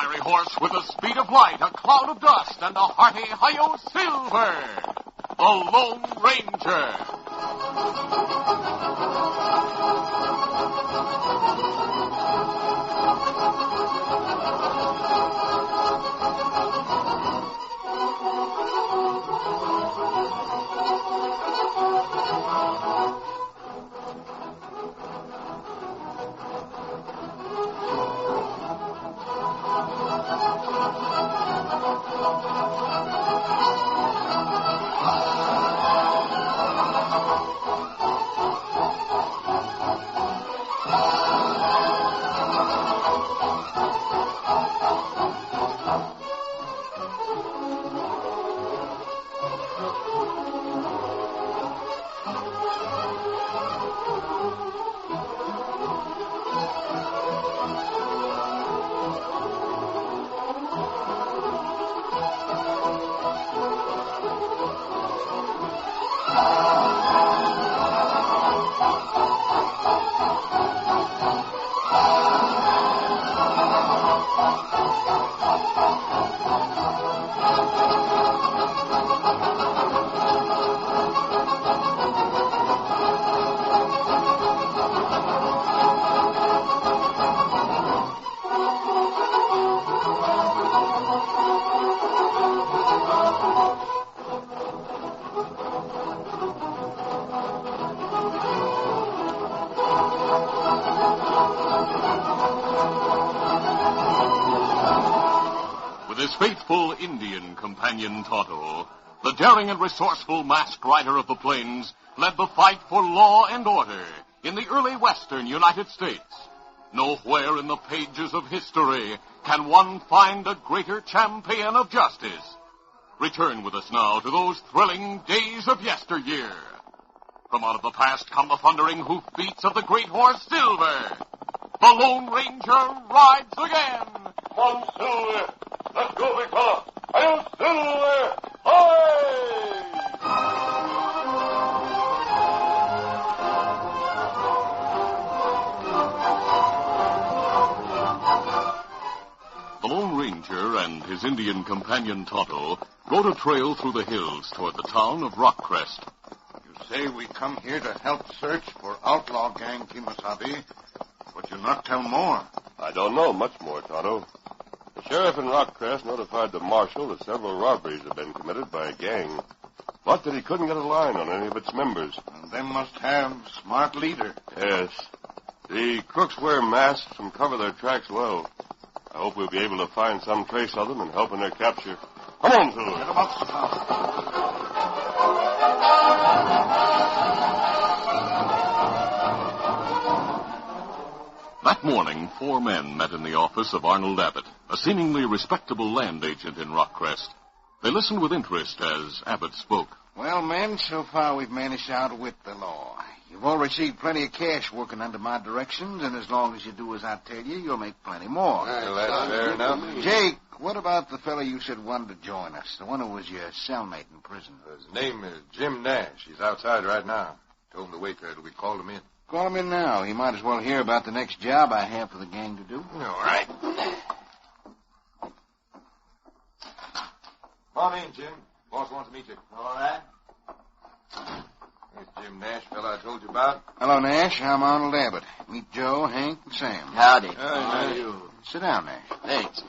fiery horse with the speed of light, a cloud of dust, and a hearty hi-yo silver. The Lone Ranger. His faithful Indian companion Tonto, the daring and resourceful masked rider of the plains, led the fight for law and order in the early western United States. Nowhere in the pages of history can one find a greater champion of justice. Return with us now to those thrilling days of yesteryear. From out of the past come the thundering hoofbeats of the great horse Silver. The Lone Ranger rides again. Come on, Silver. Let's go, big fella. I'll Silver. Hi! The Lone Ranger and his Indian companion Tonto rode a trail through the hills toward the town of Rockcrest. You say we come here to help search for outlaw gang Kimasabi, but you not tell more. I don't know much more, Tonto. The sheriff in Rockcrest notified the marshal that several robberies have been committed by a gang, but that he couldn't get a line on any of its members. And they must have smart leader. Yes. The crooks wear masks and cover their tracks well. I hope we'll be able to find some trace of them and help in their capture. Come on, Silver. Get them up, That morning, 4 men met in the office of Arnold Abbott, a seemingly respectable land agent in Rockcrest. They listened with interest as Abbott spoke. Well, men, so far we've managed to outwit the law. You've all received plenty of cash working under my directions, and as long as you do as I tell you, you'll make plenty more. Well, that's fair enough. Jake, what about the fellow you said wanted to join us, the one who was your cellmate in prison? His name is Jim Nash. He's outside right now. Told him to wait till we called him in. Call him in now. He might as well hear about the next job I have for the gang to do. All right. Come on in, Jim. Boss wants to meet you. All right. Here's Jim Nash, fella I told you about. Hello, Nash. I'm Arnold Abbott. Meet Joe, Hank, and Sam. Howdy. How do you? Sit down, Nash. Thanks.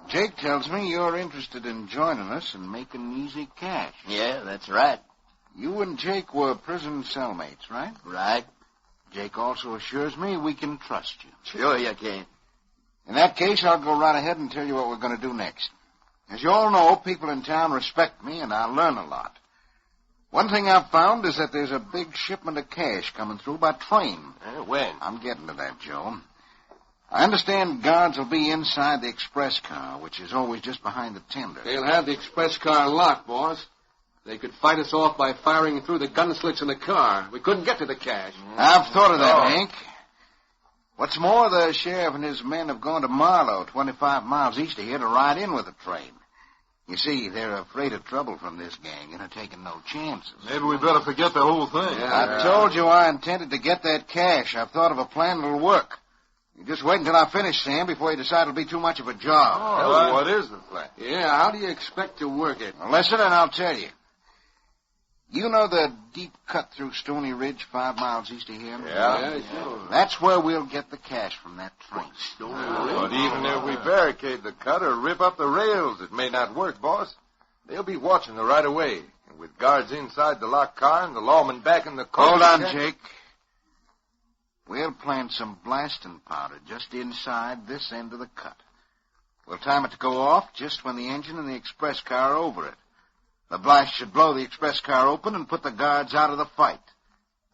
Jake tells me you're interested in joining us and making easy cash. Yeah, that's right. You and Jake were prison cellmates, right? Right. Jake also assures me we can trust you. Sure you can. In that case, I'll go right ahead and tell you what we're going to do next. As you all know, people in town respect me, and I learn a lot. One thing I've found is that there's a big shipment of cash coming through by train. When? I'm getting to that, Joe. I understand guards will be inside the express car, which is always just behind the tender. They'll have the express car locked, boss. They could fight us off by firing through the gun slits in the car. We couldn't get to the cash. I've thought of that, Hank. What's more, the sheriff and his men have gone to Marlow, 25 miles east of here, to ride in with the train. You see, they're afraid of trouble from this gang and are taking no chances. Maybe we better forget the whole thing. I told you I intended to get that cash. I've thought of a plan that'll work. You just wait until I finish, Sam, before you decide it'll be too much of a job. Tell us what is the plan? Yeah, how do you expect to work it? Well, listen, and I'll tell you. You know the deep cut through Stony Ridge 5 miles east of here? Yeah. Sure. That's where we'll get the cash from that train. But even if we barricade the cut or rip up the rails, it may not work, boss. They'll be watching the right of way. And with guards inside the locked car and the lawmen back in the coach... Hold on, Jake. We'll plant some blasting powder just inside this end of the cut. We'll time it to go off just when the engine and the express car are over it. The blast should blow the express car open and put the guards out of the fight.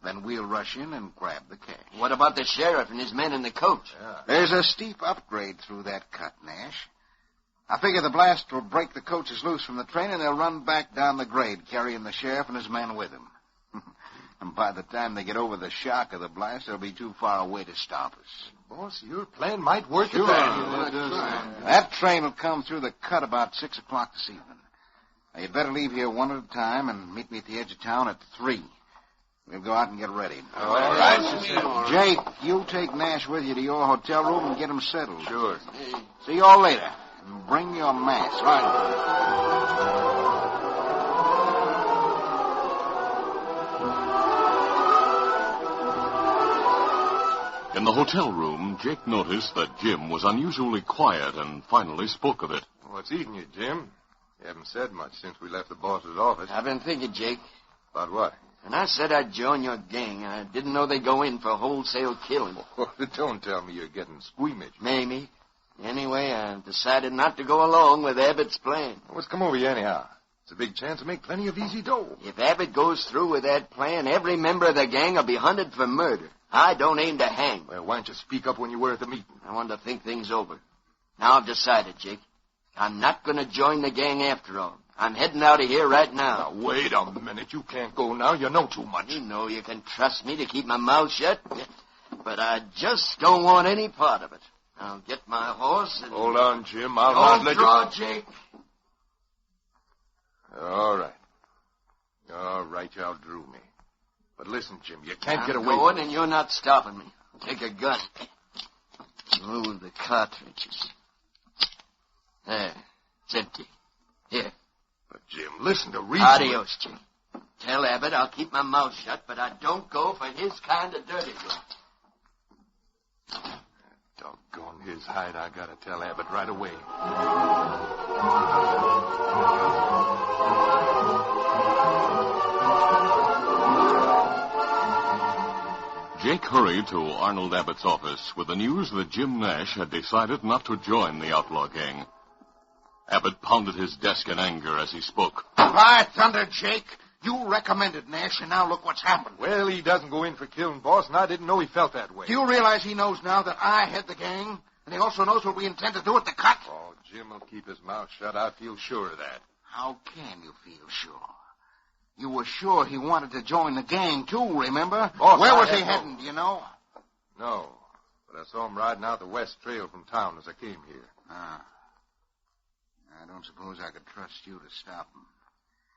Then we'll rush in and grab the cash. What about the sheriff and his men in the coach? Yeah. There's a steep upgrade through that cut, Nash. I figure the blast will break the coaches loose from the train and they'll run back down the grade carrying the sheriff and his men with him. And by the time they get over the shock of the blast, they'll be too far away to stop us. Boss, your plan might work Sure. at that. That train will come through the cut about 6 o'clock this evening. Now, you'd better leave here one at a time and meet me at the edge of town at 3. We'll go out and get ready. All right. Jake, you take Nash with you to your hotel room and get him settled. Sure. See you all later. And bring your mask. Right. In the hotel room, Jake noticed that Jim was unusually quiet and finally spoke of it. What's eating you, Jim? You haven't said much since we left the boss's office. I've been thinking, Jake. About what? When I said I'd join your gang, I didn't know they'd go in for wholesale killing. Well, don't tell me you're getting squeamish. Maybe. Anyway, I've decided not to go along with Abbott's plan. What's come over you anyhow? It's a big chance to make plenty of easy dough. If Abbott goes through with that plan, every member of the gang will be hunted for murder. I don't aim to hang. Well, why don't you speak up when you were at the meeting? I wanted to think things over. Now I've decided, Jake. I'm not going to join the gang after all. I'm heading out of here right now. Now, wait a minute. You can't go now. You know too much. You know you can trust me to keep my mouth shut, but I just don't want any part of it. I'll get my horse and... Hold on, Jim. I'll not let draw, Jake. All right. All right, you outdrew me. But listen, Jim, you can't get away going, from and you're not stopping me. Take a gun. Move the cartridges. There. It's empty. Here. But, Jim, listen to reason. Adios, Jim. Tell Abbott I'll keep my mouth shut, but I don't go for his kind of dirty work. Doggone his hide. I gotta tell Abbott right away. Jake hurried to Arnold Abbott's office with the news that Jim Nash had decided not to join the outlaw gang. Abbott pounded his desk in anger as he spoke. By thunder, Jake. You recommended Nash, and now look what's happened. Well, he doesn't go in for killing, boss, and I didn't know he felt that way. Do you realize he knows now that I head the gang? And he also knows what we intend to do at the cut? Oh, Jim will keep his mouth shut. I feel sure of that. How can you feel sure? You were sure he wanted to join the gang, too, remember? Boss, where I was he had no- heading, do you know? No, but I saw him riding out the west trail from town as I came here. Ah. I don't suppose I could trust you to stop him.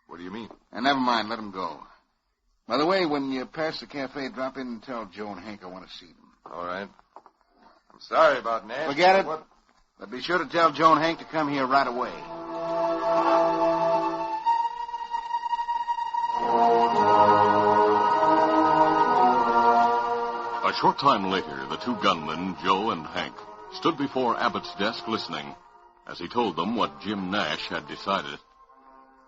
What do you mean? Never mind, let him go. By the way, when you pass the cafe, drop in and tell Joe and Hank I want to see them. All right. I'm sorry about Nash. Forget it. What? But be sure to tell Joe and Hank to come here right away. A short time later, the two gunmen, Joe and Hank, stood before Abbott's desk listening as he told them what Jim Nash had decided.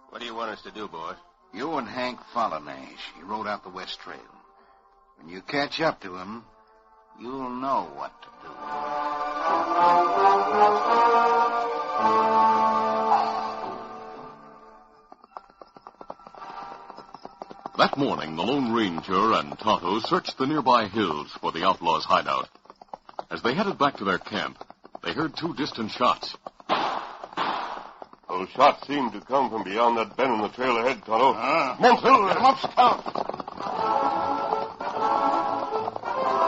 What do you want us to do, boys? You and Hank follow Nash. He rode out the west trail. When you catch up to him, you'll know what to do. That morning, the Lone Ranger and Tonto searched the nearby hills for the outlaws' hideout. As they headed back to their camp, they heard two distant shots. Those shots seemed to come from beyond that bend in the trail ahead, Tonto. Come on, Phil. Come up, Scout.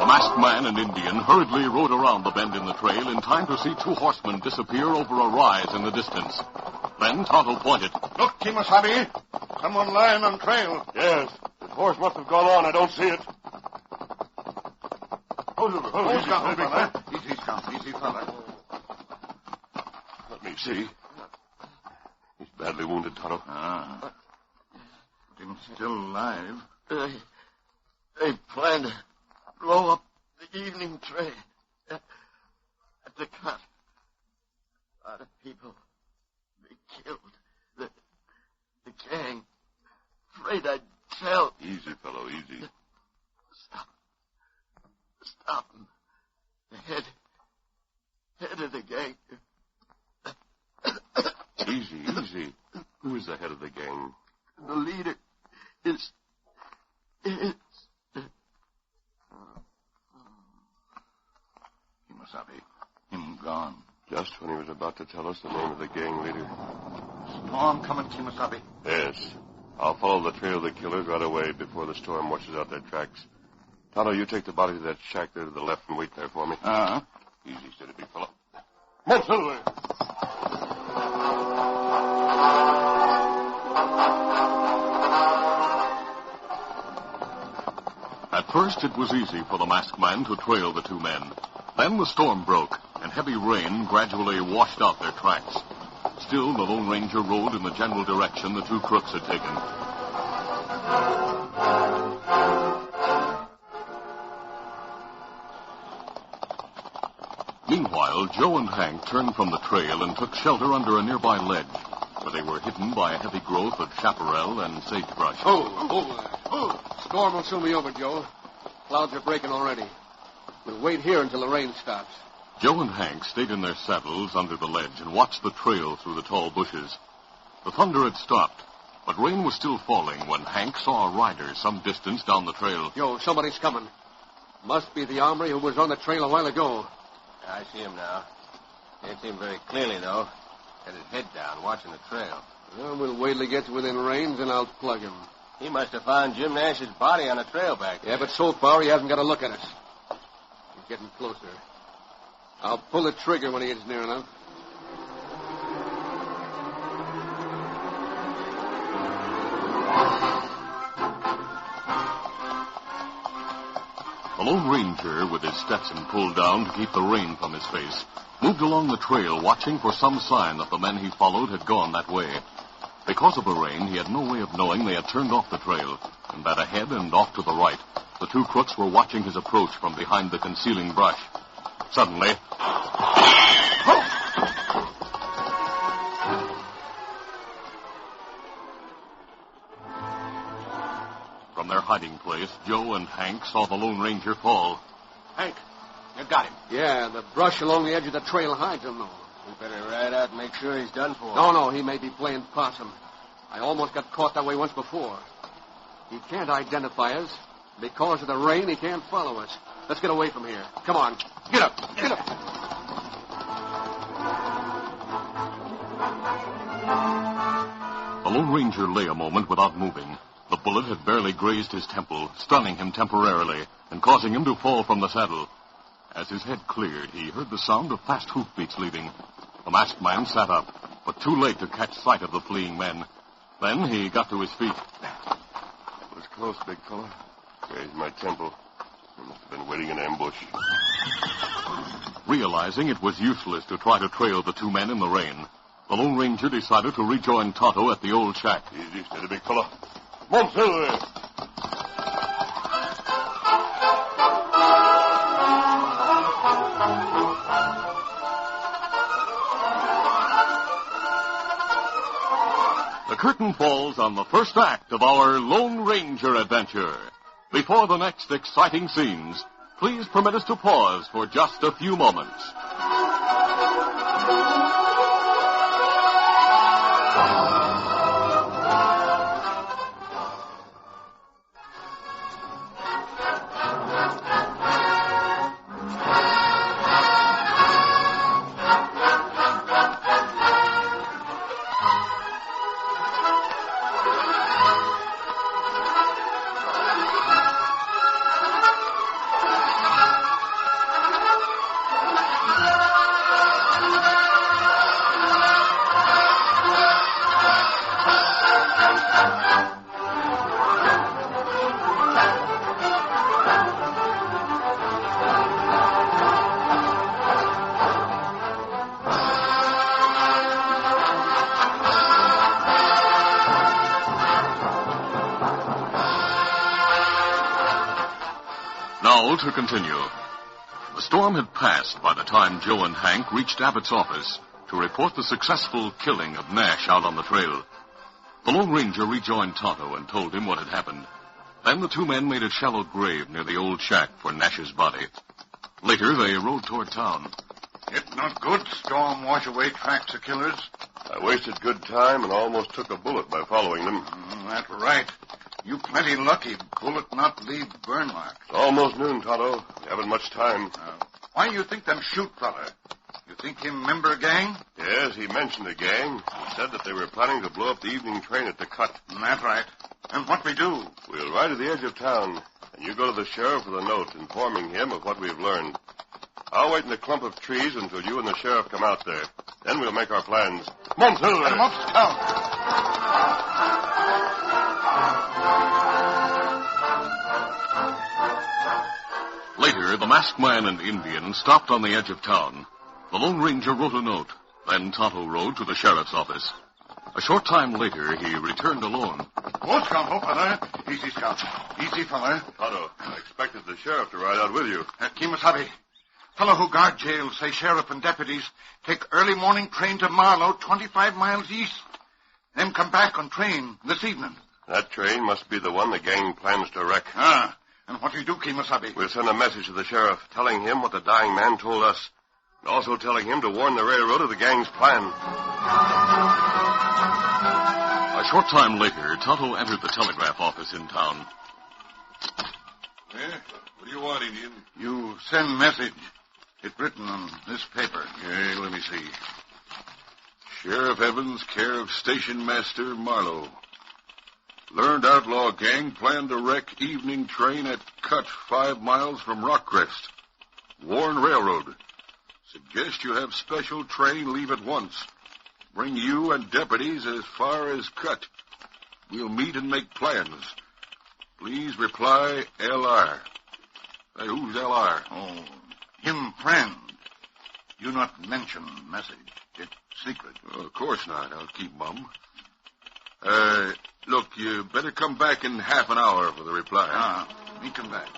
The masked man and Indian hurriedly rode around the bend in the trail in time to see two horsemen disappear over a rise in the distance. Then Tonto pointed. Look, Kimasabi. Someone lying on trail. Yes, the horse must have gone on. I don't see it. Easy, fella. Let me see. He's badly wounded, Tonto. But he's still alive. They plan to blow up the evening train at the cut. A lot of people be killed. The gang. Afraid I'd tell. Easy, fellow, easy. Stop him. The head of the gang. Easy. Who is the head of the gang? The leader is... Kimasabi. Him gone. Just when he was about to tell us the name of the gang leader. Storm coming, Kimasabi. Yes. I'll follow the trail of the killers right away before the storm washes out their tracks. Tonto, you take the body to that shack there to the left and wait there for me. Easy, steady, big fellow. Come on, Silver. At first, it was easy for the masked man to trail the two men. Then the storm broke, and heavy rain gradually washed out their tracks. Still, the Lone Ranger rode in the general direction the two crooks had taken. Meanwhile, Joe and Hank turned from the trail and took shelter under a nearby ledge, where they were hidden by a heavy growth of chaparral and sagebrush. Storm will soon be over, Joe. Clouds are breaking already. We'll wait here until the rain stops. Joe and Hank stayed in their saddles under the ledge and watched the trail through the tall bushes. The thunder had stopped, but rain was still falling when Hank saw a rider some distance down the trail. Joe, somebody's coming. Must be the hombre who was on the trail a while ago. I see him now. Can't see him very clearly, though. Got his head down, watching the trail. Well, we'll wait till he gets within range, and I'll plug him. He must have found Jim Nash's body on the trail back there. Yeah, but so far he hasn't got a look at us. He's getting closer. I'll pull the trigger when he gets near enough. The Lone Ranger, with his Stetson pulled down to keep the rain from his face, moved along the trail watching for some sign that the men he followed had gone that way. Because of the rain, he had no way of knowing they had turned off the trail, and that ahead and off to the right, the two crooks were watching his approach from behind the concealing brush. Suddenly... From their hiding place, Joe and Hank saw the Lone Ranger fall. Hank, you got him. Yeah, the brush along the edge of the trail hides him, though. We better ride out and make sure he's done for. No, he may be playing possum. I almost got caught that way once before. He can't identify us. Because of the rain, he can't follow us. Let's get away from here. Come on. Get up. Get up. The Lone Ranger lay a moment without moving. The bullet had barely grazed his temple, stunning him temporarily and causing him to fall from the saddle. As his head cleared, he heard the sound of fast hoofbeats leaving. The masked man sat up, but too late to catch sight of the fleeing men. Then he got to his feet. It was close, big fella. Grazed my temple. He must have been waiting in ambush. Realizing it was useless to try to trail the two men in the rain, the Lone Ranger decided to rejoin Tonto at the old shack. Easy, steady, big fella. Come on, Silver. The curtain falls on the first act of our Lone Ranger adventure. Before the next exciting scenes, please permit us to pause for just a few moments. Now to continue. The storm had passed by the time Joe and Hank reached Abbott's office to report the successful killing of Nash out on the trail. The Lone Ranger rejoined Tonto and told him what had happened. Then the two men made a shallow grave near the old shack for Nash's body. Later, they rode toward town. It not good storm wash away tracks of killers. I wasted good time and almost took a bullet by following them. That's right. You plenty lucky. Bullet not leave burn marks. It's almost noon, Tonto. We haven't much time. Why you think them shoot, fella? You think him member gang? Yes, he mentioned a gang. He said that they were planning to blow up the evening train at the cut. That's right. And what we do? We'll ride to the edge of town, and you go to the sheriff with a note informing him of what we've learned. I'll wait in the clump of trees until you and the sheriff come out there. Then we'll make our plans. Come on, Silver. Let 'em up, Scout. Later, the masked man and Indian stopped on the edge of town. The Lone Ranger wrote a note. Then Tonto rode to the sheriff's office. A short time later, he returned alone. Oh, Scout, oh, fella. Easy, Scout. Easy, fella. Tonto, I expected the sheriff to ride out with you. Kimasabi. Fellow who guard jail say sheriff and deputies take early morning train to Marlow, 25 miles east. Then come back on train this evening. That train must be the one the gang plans to wreck. And what do you do, Kimasabi? We'll send a message to the sheriff telling him what the dying man told us. And also telling him to warn the railroad of the gang's plan. A short time later, Tonto entered the telegraph office in town. What do you want, Indian? You send message. It's written on this paper. Let me see. Sheriff Evans, care of Station Master Marlowe. Learned outlaw gang plan to wreck evening train at cut 5 miles from Rockcrest. Warren Railroad. Suggest you have special train leave at once. Bring you and deputies as far as cut. We'll meet and make plans. Please reply L.R. Hey, who's L.R.? Oh, him friend. You not mention message. It's secret. Of course not. I'll keep mum. Look, you better come back in half an hour for the reply. Me come back.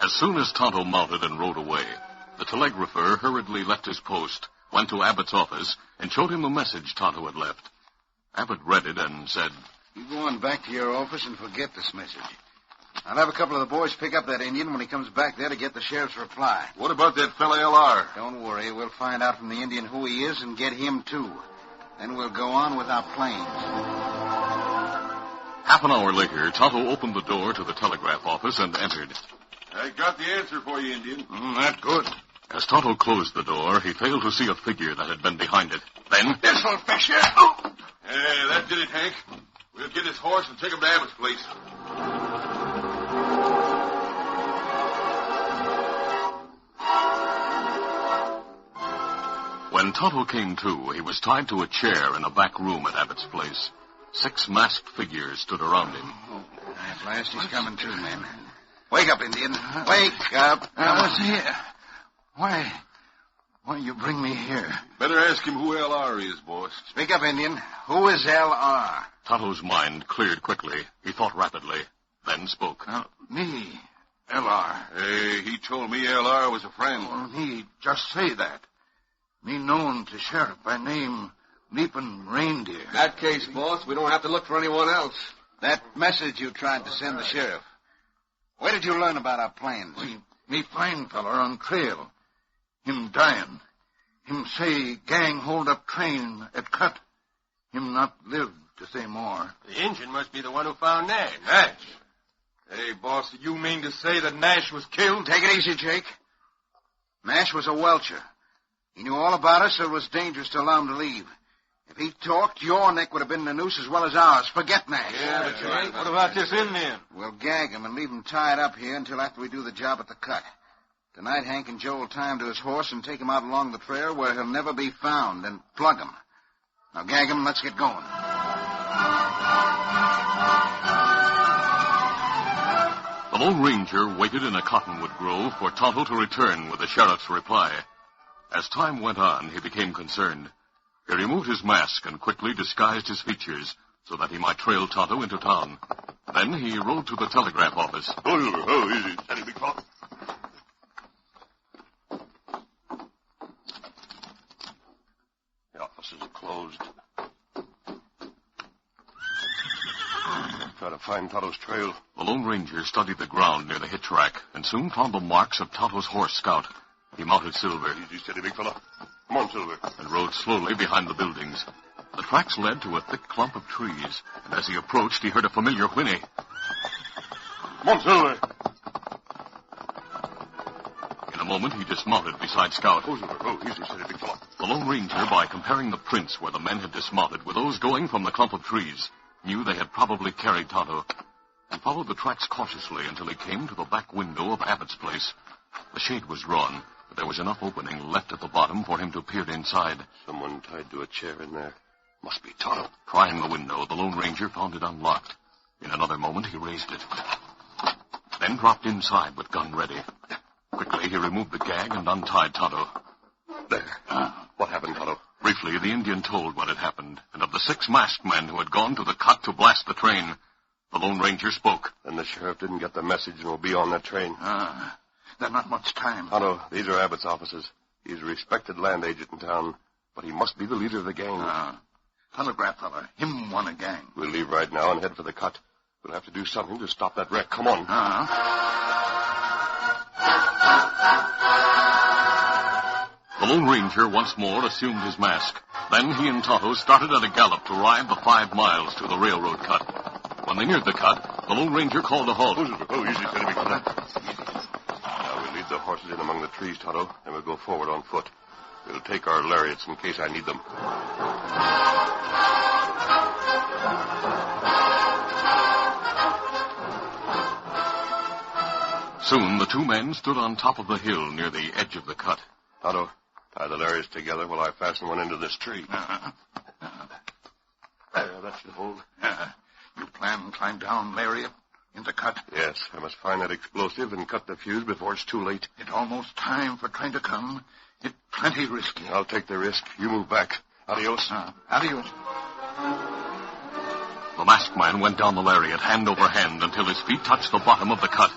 As soon as Tonto mounted and rode away, the telegrapher hurriedly left his post, went to Abbott's office, and showed him the message Tonto had left. Abbott read it and said, You go on back to your office and forget this message. I'll have a couple of the boys pick up that Indian when he comes back there to get the sheriff's reply. What about that fella L.R.? Don't worry. We'll find out from the Indian who he is and get him, too. Then we'll go on with our plans. Half an hour later, Tonto opened the door to the telegraph office and entered. I got the answer for you, Indian. That's good. As Tonto closed the door, he failed to see a figure that had been behind it. Then... This'll fetch you. Hey, that did it, Hank. We'll get his horse and take him to Abbott's place. When Tonto came to, he was tied to a chair in a back room at Abbott's place. 6 masked figures stood around him. At last he's coming to, men. Wake up, Indian. Wake up. I was here. Why you bring me here? Better ask him who L.R. is, boss. Speak up, Indian. Who is L.R.? Tonto's mind cleared quickly. He thought rapidly, then spoke. Me, L.R. Hey, he told me L.R. was a friend. Oh, he just say that. Me known to sheriff by name Leapin' Reindeer. In that case, boss, we don't have to look for anyone else. That message you tried to send the sheriff. Where did you learn about our plans? Me fine feller on trail. Him dying. Him say gang hold up train at cut. Him not live to say more. The Injun must be the one who found Nash. Nash? Hey, boss, you mean to say that Nash was killed? Take it easy, Jake. Nash was a Welcher. He knew all about us, so it was dangerous to allow him to leave. If he talked, your neck would have been in the noose as well as ours. Forget Nash. Yeah, but what about this Indian? We'll gag him and leave him tied up here until after we do the job at the cut. Tonight, Hank and Joe will tie him to his horse and take him out along the trail where he'll never be found and plug him. Now gag him and let's get going. The Lone Ranger waited in a cottonwood grove for Tonto to return with the sheriff's reply. As time went on, he became concerned. He removed his mask and quickly disguised his features, so that he might trail Tonto into town. Then he rode to the telegraph office. Oh, easy. Steady, big fella. The offices are closed. Try to find Tonto's trail. The Lone Ranger studied the ground near the hitch rack and soon found the marks of Tonto's horse, Scout. He mounted Silver. Easy, steady, big fella. Come on, Silver. And rode slowly behind the buildings. The tracks led to a thick clump of trees, and as he approached, he heard a familiar whinny. Come on, Silver. In a moment, he dismounted beside Scout. Oh, Silver. Oh, easy, steady, big fella. The Lone Ranger, by comparing the prints where the men had dismounted with those going from the clump of trees, knew they had probably carried Tonto. He followed the tracks cautiously until he came to the back window of Abbott's place. The shade was drawn, but there was enough opening left at the bottom for him to peer inside. Someone tied to a chair in there. Must be Tonto. Prying the window, the Lone Ranger found it unlocked. In another moment, he raised it. Then dropped inside with gun ready. Quickly, he removed the gag and untied Tonto. There. What happened, Tonto? Briefly, the Indian told what had happened, and of the 6 masked men who had gone to the cut to blast the train. The Lone Ranger spoke. Then the sheriff didn't get the message and will be on that train. There's not much time. Tonto, these are Abbott's offices. He's a respected land agent in town, but he must be the leader of the gang. Telegraph fella. Him want a gang. We'll leave right now and head for the cut. We'll have to do something to stop that wreck. Come on. The Lone Ranger once more assumed his mask. Then he and Tonto started at a gallop to ride the 5 miles to the railroad cut. When they neared the cut, the Lone Ranger called a halt. Oh, easy, steady, big fella. Now we'll lead the horses in among the trees, Tonto, and we'll go forward on foot. We'll take our lariats in case I need them. Soon the 2 men stood on top of the hill near the edge of the cut. Tonto, tie the lariats together while I fasten one into this tree. There, that should hold. You plan to climb down lariat into cut? Yes, I must find that explosive and cut the fuse before it's too late. It's almost time for train to come. It's plenty risky. I'll take the risk. You move back. Adios. Adios. The masked man went down the lariat hand over hand until his feet touched the bottom of the cut.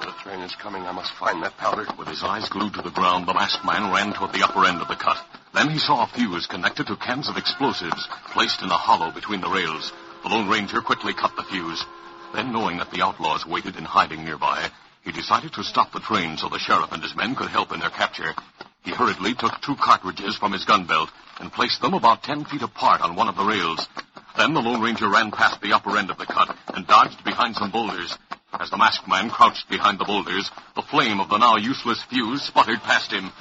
The train is coming. I must find that powder. With his eyes glued to the ground, the masked man ran toward the upper end of the cut. Then he saw a fuse connected to cans of explosives placed in a hollow between the rails. The Lone Ranger quickly cut the fuse. Then, knowing that the outlaws waited in hiding nearby, he decided to stop the train so the sheriff and his men could help in their capture. He hurriedly took 2 cartridges from his gun belt and placed them about 10 feet apart on one of the rails. Then the Lone Ranger ran past the upper end of the cut and dodged behind some boulders. As the masked man crouched behind the boulders, the flame of the now useless fuse sputtered past him.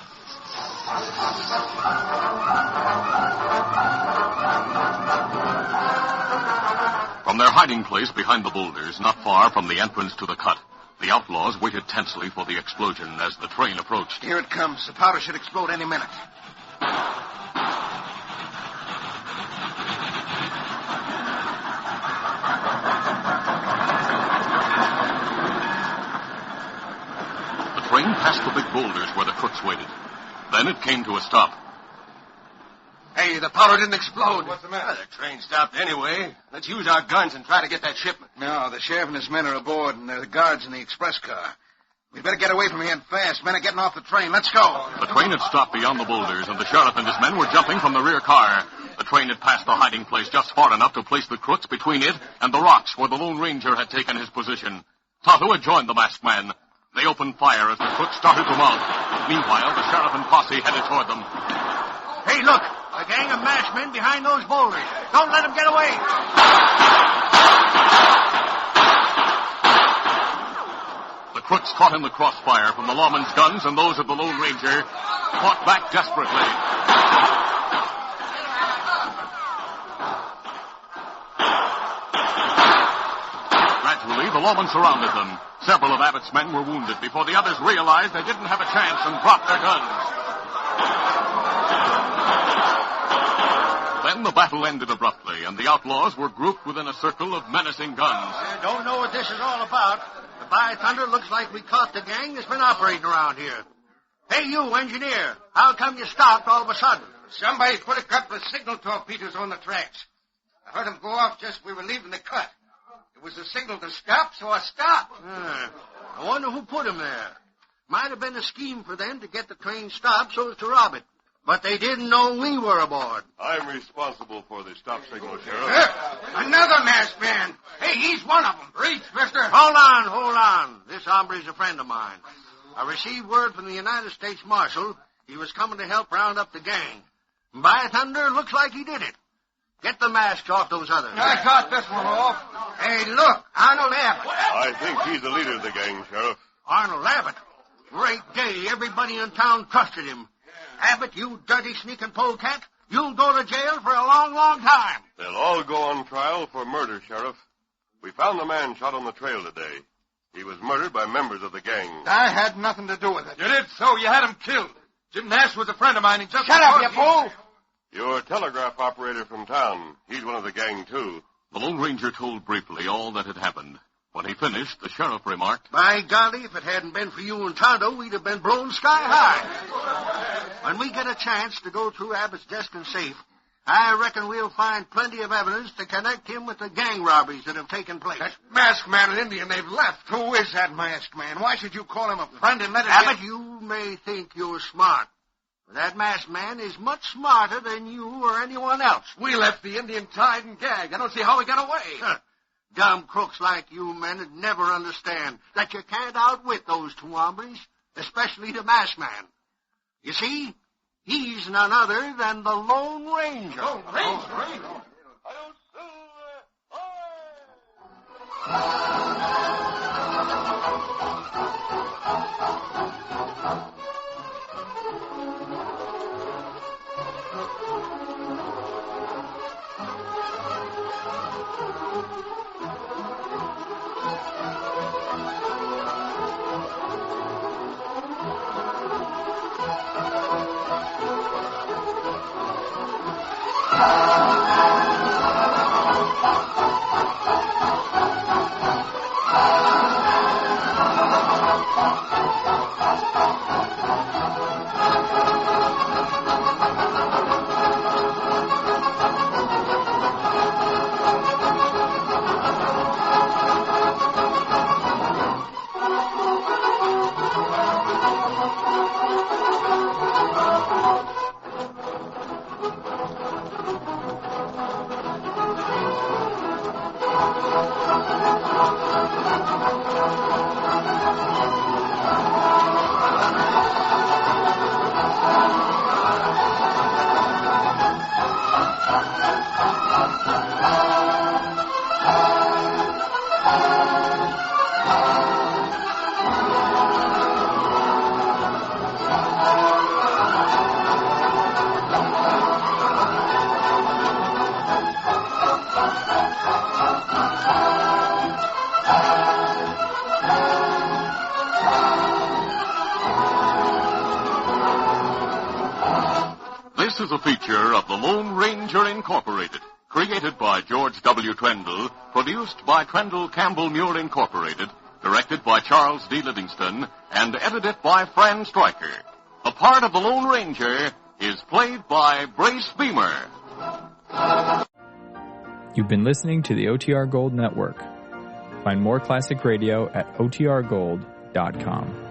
From their hiding place behind the boulders, not far from the entrance to the cut, the outlaws waited tensely for the explosion as the train approached. Here it comes. The powder should explode any minute. The train passed the big boulders where the crooks waited. Then it came to a stop. Hey, the powder didn't explode. What's the matter? The train stopped anyway. Let's use our guns and try to get that shipment. No, the sheriff and his men are aboard, and there are the guards in the express car. We'd better get away from here fast. Men are getting off the train. Let's go. The train had stopped beyond the boulders, and the sheriff and his men were jumping from the rear car. The train had passed the hiding place just far enough to place the crooks between it and the rocks where the Lone Ranger had taken his position. Tonto had joined the masked man. They opened fire as the crooks started to mount. Meanwhile, the sheriff and posse headed toward them. Hey, look! A gang of masked men behind those boulders. Don't let them get away! The crooks caught in the crossfire from the lawmen's guns and those of the Lone Ranger fought back desperately. Gradually, the lawmen surrounded them. Several of Abbott's men were wounded before the others realized they didn't have a chance and dropped their guns. Then the battle ended abruptly, and the outlaws were grouped within a circle of menacing guns. I don't know what this is all about, but by thunder, looks like we caught the gang that's been operating around here. Hey, you, engineer, how come you stopped all of a sudden? Somebody put a couple of signal torpedoes on the tracks. I heard him go off just as we were leaving the cut. It was a signal to stop, so I stopped. I wonder who put him there. Might have been a scheme for them to get the train stopped so as to rob it. But they didn't know we were aboard. I'm responsible for the stop signal, Sheriff. Another masked man. Hey, he's one of them. Reach, mister. Hold on. This hombre's a friend of mine. I received word from the United States Marshal he was coming to help round up the gang. And by thunder, looks like he did it. Get the masks off those others. I got this one off. Hey, look, Arnold Abbott. I think he's the leader of the gang, Sheriff. Arnold Abbott? Great day. Everybody in town trusted him. Abbott, you dirty sneaking polecat, you'll go to jail for a long, long time. They'll all go on trial for murder, Sheriff. We found the man shot on the trail today. He was murdered by members of the gang. I had nothing to do with it. You did so. You had him killed. Jim Nash was a friend of mine. He just... Shut up, you fool! Your telegraph operator from town. He's one of the gang, too. The Lone Ranger told briefly all that had happened. When he finished, the sheriff remarked, By golly, if it hadn't been for you and Tonto, we'd have been blown sky high. When we get a chance to go through Abbott's desk and safe, I reckon we'll find plenty of evidence to connect him with the gang robberies that have taken place. That masked man and Indian, they've left. Who is that masked man? Why should you call him a friend and let him... Abbott, you may think you're smart, but that masked man is much smarter than you or anyone else. We left the Indian tied and gagged. I don't see how he got away. Dumb crooks like you men would never understand that you can't outwit those two hombres, especially the masked man. You see, he's none other than the Lone Ranger. Lone Ranger? This is a feature of the Lone Ranger Incorporated, created by George W. Trendle, produced by Trendle Campbell Muir Incorporated, directed by Charles D. Livingston, and edited by Fran Stryker. The part of the Lone Ranger is played by Brace Beamer. You've been listening to the OTR Gold Network. Find more classic radio at otrgold.com.